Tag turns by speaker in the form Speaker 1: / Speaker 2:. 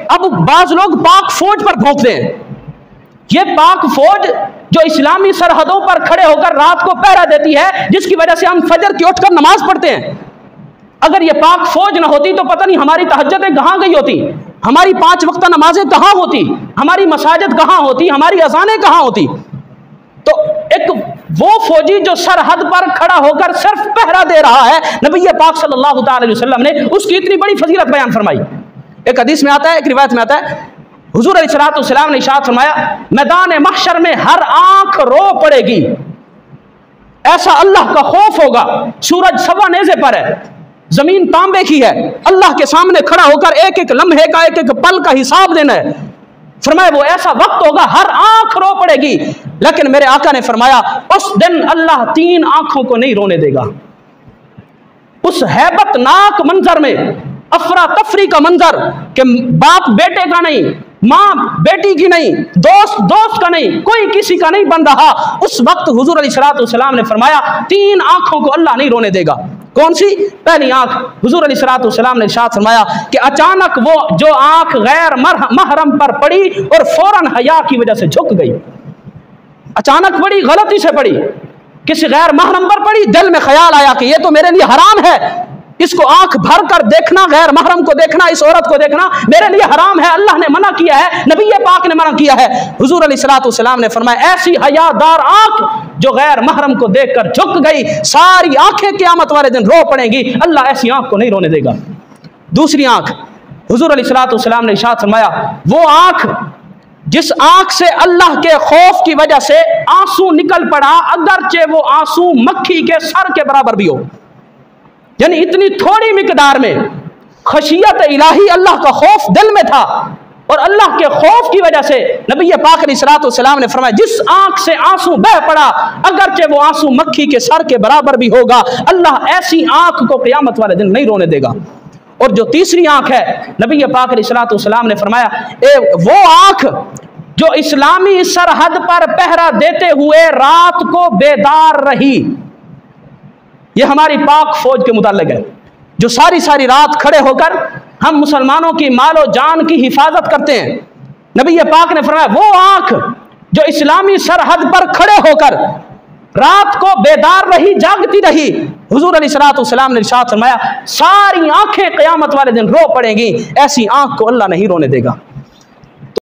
Speaker 1: अब बाज लोग पाक फौज पर भौंकते हैं। ये पाक फौज जो इस्लामी सरहदों पर खड़े होकर रात को पहरा देती है, जिसकी वजह से हम फजर की उठकर नमाज पढ़ते हैं, अगर ये पाक फौज ना होती तो पता नहीं हमारी तहज्जुदें कहाँ गई होती, हमारी 5 वक्त नमाजें कहाँ होती, हमारी मसाजिद कहाँ होती, हमारी अज़ानें कहाँ होती। तो एक वो फौजी जो सरहद पर खड़ा होकर सिर्फ पहरा दे रहा है, नबी पाक सल्लल्लाहु अलैहि वसल्लम ने उसकी इतनी बड़ी फजीलत बयान फरमाई। एक हदीस में आता है, एक रिवायत में आता है, हुजूर अलैहिस्सलातु वस्सलाम ने इरशाद फरमाया, मैदान महशर में हर आंख रो पड़ेगी, ऐसा अल्लाह का खौफ होगा, सूरज सवा नेज़े पर है, जमीन तांबे की है, अल्लाह के सामने खड़ा होकर एक एक लम्हे का, एक एक पल का हिसाब देना है। फरमाया वो ऐसा वक्त होगा हर आंख रो पड़ेगी, लेकिन मेरे आका ने फरमाया उस दिन अल्लाह 3 आंखों को नहीं रोने देगा। उस हैबतनाक मंजर में, अफरा तफरी का मंजर कि बाप बेटे का नहीं, माँ बेटी की नहीं, दोस्त दोस्त का नहीं, कोई किसी का नहीं बन रहा, उस वक्त हुजूर अलैहिस्सलातु वस्सलाम ने फरमाया 3 आंखों को अल्लाह नहीं रोने देगा। कौन सी? पहली आंख, हुजूर अलैहिस्सलातु वस्सलाम ने इरशाद फरमाया कि अचानक वो जो आंख गैर महरम पर पड़ी और फौरन हया की वजह से झुक गई। अचानक पड़ी, गलती से पड़ी, किसी गैर महरम पर पड़ी, दिल में ख्याल आया कि ये तो मेरे लिए हराम है, इसको आंख भर कर देखना, गैर महरम को देखना, इस औरत को देखना मेरे लिए हराम है, अल्लाह ने मना किया है, नबी पाक ने मना किया है। हुजूर अलैहिस्सलातु वस्सलाम ने फरमाया ऐसी हयादार आंख जो गैर महरम को देखकर झुक गई, सारी आंखें क़यामत वाले दिन रो पड़ेंगी, अल्लाह ऐसी आंख को नहीं रोने देगा। दूसरी आंख, हुजूर अलैहिस्सलातु वस्सलाम ने इरशाद फरमाया वो आंख जिस आंख से अल्लाह के खौफ की वजह से आंसू निकल पड़ा, अगरचे वो आंसू मक्खी के सर के बराबर भी हो, यानी इतनी थोड़ी मिकदार में खशियत इलाही, अल्लाह का खौफ दिल में था, और अल्लाह के खौफ की वजह से नबी पाक अलैहिस्सलातु वस्सलाम ने फरमाया जिस आंख से आंसू बह पड़ा, अगरचे वो आंसू मक्खी के सर के बराबर भी होगा, अल्लाह ऐसी आंख को क़यामत वाले दिन नहीं रोने देगा। और जो तीसरी आंख है, नबी पाक अलैहिस्सलातु वस्सलाम ने फरमाया वो आंख जो इस्लामी सरहद पर पहरा देते हुए रात को बेदार रही, ये हमारी पाक फौज के मुताल्लिक है, जो सारी सारी रात खड़े होकर हम मुसलमानों की मालो जान की हिफाजत करते हैं। नबी पाक ने फरमाया वो आंख जो इस्लामी सरहद पर खड़े होकर रात को बेदार रही, जागती रही, हुजूर अलैहिस्सलातु वस्सलाम ने इरशाद फरमाया सारी आंखें क़यामत वाले दिन रो पड़ेंगी, ऐसी आंख को अल्लाह नहीं रोने देगा।